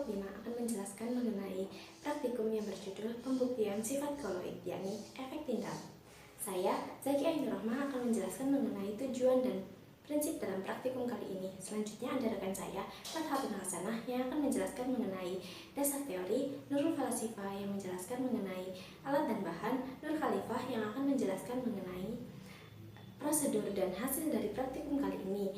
kelompok 5 akan menjelaskan mengenai praktikum yang berjudul pembuktian sifat koloid, yakni efek tindal. Saya, Zaki Ainur Rahma, akan menjelaskan mengenai tujuan dan prinsip dalam praktikum kali ini. Selanjutnya ada rekan saya, Fathatun Hasanah, yang akan menjelaskan mengenai dasar teori, Nurul Falasifah yang menjelaskan mengenai alat dan bahan, Nur Khalifah yang akan menjelaskan mengenai prosedur dan hasil dari praktikum kali ini,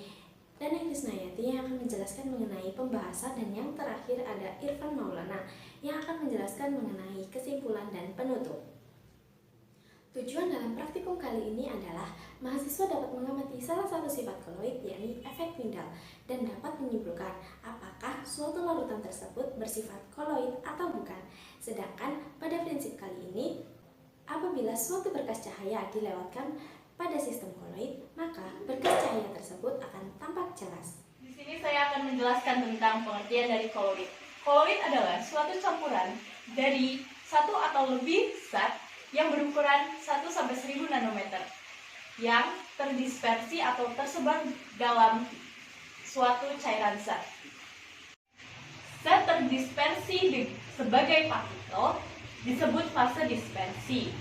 dan Krisnayati yang akan menjelaskan mengenai pembahasan, dan yang terakhir ada Irfan Maulana yang akan menjelaskan mengenai kesimpulan dan penutup. Tujuan dalam praktikum kali ini adalah mahasiswa dapat mengamati salah satu sifat koloid, yakni efek tindal, dan dapat menyimpulkan apakah suatu larutan tersebut bersifat koloid atau bukan. Sedangkan pada prinsip kali ini, apabila suatu berkas cahaya dilewatkan pada sistem koloid, maka berkas cahaya tersebut akan tampak jelas. Di sini saya akan menjelaskan tentang pengertian dari koloid. Koloid adalah suatu campuran dari satu atau lebih zat yang berukuran 1-1000 nanometer yang terdispersi atau tersebar dalam suatu cairan zat. Zat terdispersi sebagai partikel disebut fase dispersi.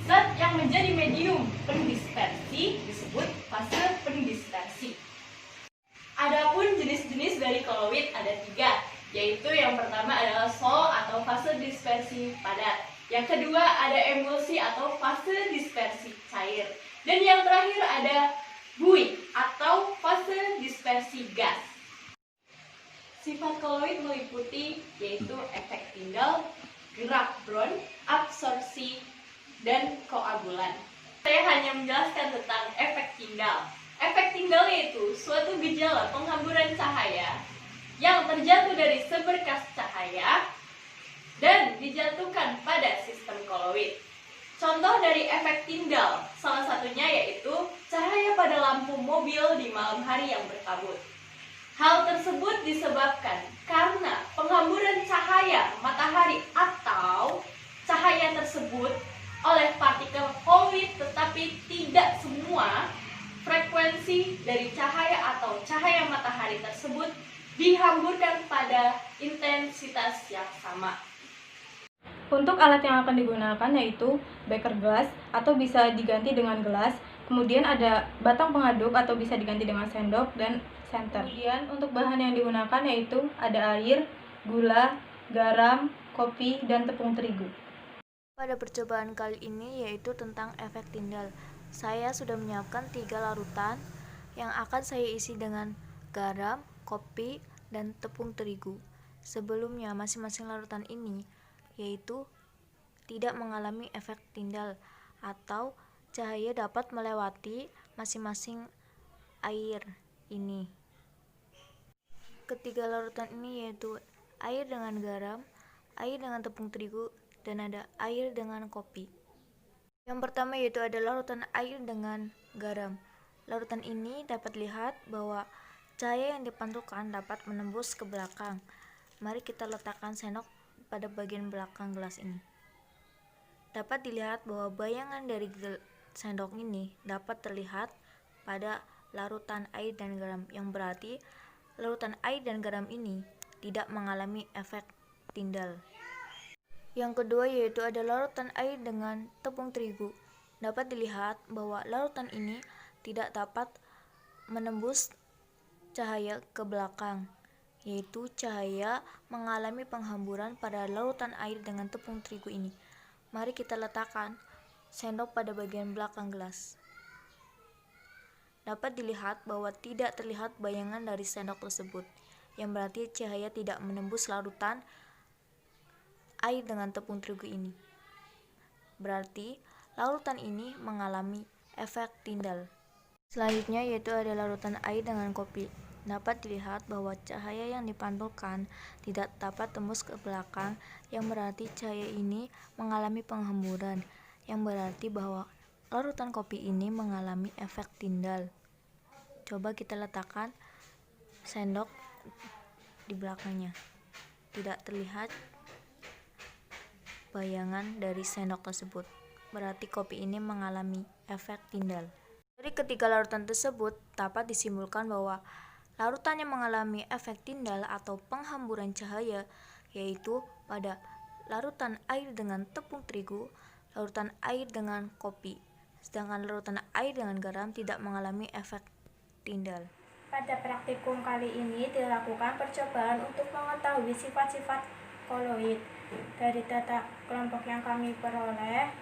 Zat yang menjadi medium pendispersi disebut fase pendispersi. Adapun jenis-jenis dari koloid ada 3, yaitu yang pertama adalah sol atau fase dispersi padat, yang kedua ada emulsi atau fase dispersi cair, dan yang terakhir ada buoy atau fase dispersi gas. Sifat koloid meliputi yaitu efek tindal, gerak Brown, absorpsi, dan koagulan. Saya hanya menjelaskan tentang efek tindal. Efek tindal yaitu suatu gejala penghamburan cahaya yang terjatuh dari seberkas cahaya dan dijatuhkan pada sistem koloid. Contoh dari efek tindal, salah satunya yaitu cahaya pada lampu mobil di malam hari yang berkabut. Hal tersebut disebabkan karena penghamburan cahaya matahari atau cahaya tersebut oleh partikel koloid, tetapi tidak semua frekuensi dari cahaya atau cahaya matahari tersebut dihamburkan pada intensitas yang sama. Untuk alat yang akan digunakan yaitu beker gelas atau bisa diganti dengan gelas, kemudian ada batang pengaduk atau bisa diganti dengan sendok, dan senter. Kemudian untuk bahan yang digunakan yaitu ada air, gula, garam, kopi, dan tepung terigu. Pada percobaan kali ini yaitu tentang efek tindal. Saya sudah menyiapkan 3 larutan yang akan saya isi dengan garam, kopi, dan tepung terigu. Sebelumnya masing-masing larutan ini yaitu tidak mengalami efek tindal atau cahaya dapat melewati masing-masing air ini. Ketiga larutan ini yaitu air dengan garam, air dengan tepung terigu, dan ada air dengan kopi. Yang pertama yaitu ada larutan air dengan garam. Larutan ini dapat lihat bahwa cahaya yang dipantulkan dapat menembus ke belakang. Mari kita letakkan sendok pada bagian belakang gelas ini. Dapat dilihat bahwa bayangan dari sendok ini dapat terlihat pada larutan air dan garam, yang berarti larutan air dan garam ini tidak mengalami efek tindal. Yang kedua yaitu ada larutan air dengan tepung terigu. Dapat dilihat bahwa larutan ini tidak dapat menembus cahaya ke belakang, yaitu cahaya mengalami penghamburan pada larutan air dengan tepung terigu ini. Mari kita letakkan sendok pada bagian belakang gelas. Dapat dilihat bahwa tidak terlihat bayangan dari sendok tersebut, yang berarti cahaya tidak menembus larutan air dengan tepung terigu ini. Berarti larutan ini mengalami efek tindal. Selanjutnya yaitu ada larutan air dengan kopi. Dapat dilihat bahwa cahaya yang dipantulkan tidak dapat tembus ke belakang, yang berarti cahaya ini mengalami penghamburan, yang berarti bahwa larutan kopi ini mengalami efek tindal. Coba kita letakkan sendok di belakangnya. Tidak terlihat bayangan dari sendok tersebut, berarti kopi ini mengalami efek tindal. Dari ketiga larutan tersebut dapat disimpulkan bahwa larutan yang mengalami efek tindal atau penghamburan cahaya yaitu pada larutan air dengan tepung terigu, larutan air dengan kopi. Sedangkan larutan air dengan garam tidak mengalami efek Tyndall. Pada praktikum kali ini dilakukan percobaan untuk mengetahui sifat-sifat koloid. Dari data kelompok yang kami peroleh,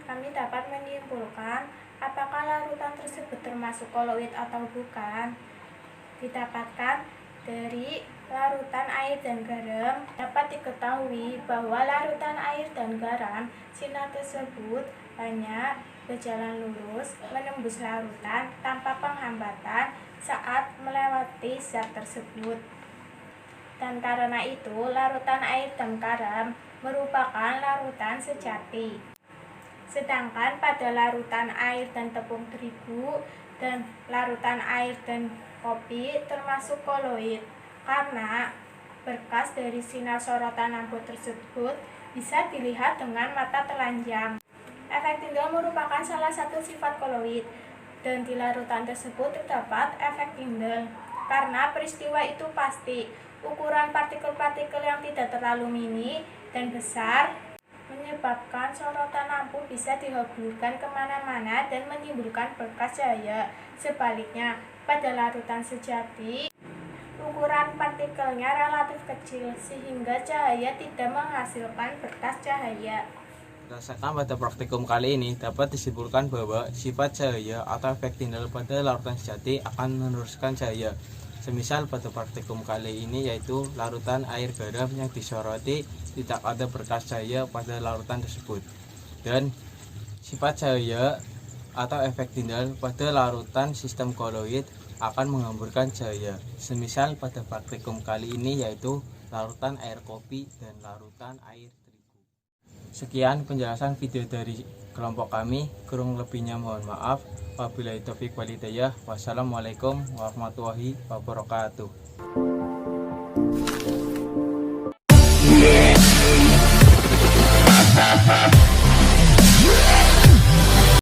kami dapat menyimpulkan apakah larutan tersebut termasuk koloid atau bukan. Didapatkan dari larutan air dan garam, dapat diketahui bahwa larutan air dan garam sinar tersebut hanya berjalan lurus menembus larutan tanpa penghambatan saat melewati zat tersebut. Dan karena itu, larutan air dan garam merupakan larutan sejati. Sedangkan pada larutan air dan tepung terigu dan larutan air dan kopi termasuk koloid, karena berkas dari sinar sorotan lampu tersebut bisa dilihat dengan mata telanjang. Efek Tyndall merupakan salah satu sifat koloid, dan di larutan tersebut terdapat efek Tyndall. Karena peristiwa itu pasti, ukuran partikel-partikel yang tidak terlalu mini dan besar menyebabkan sorotan lampu bisa dihaburkan kemana-mana dan menimbulkan berkas cahaya. Sebaliknya, pada larutan sejati, ukuran partikelnya relatif kecil sehingga cahaya tidak menghasilkan berkas cahaya. Berdasarkan pada praktikum kali ini dapat disimpulkan bahwa sifat cahaya atau efek Tyndall pada larutan sejati akan meneruskan cahaya. Semisal pada praktikum kali ini yaitu larutan air garam yang disoroti tidak ada berkas cahaya pada larutan tersebut. Dan sifat cahaya atau efek Tyndall pada larutan sistem koloid akan menghamburkan cahaya. Semisal pada praktikum kali ini yaitu larutan air kopi dan larutan air terigu. Sekian penjelasan video dari kelompok kami. Kurang lebihnya mohon maaf. Wabillahi taufiq wal hidayah. Wassalamualaikum warahmatullahi wabarakatuh.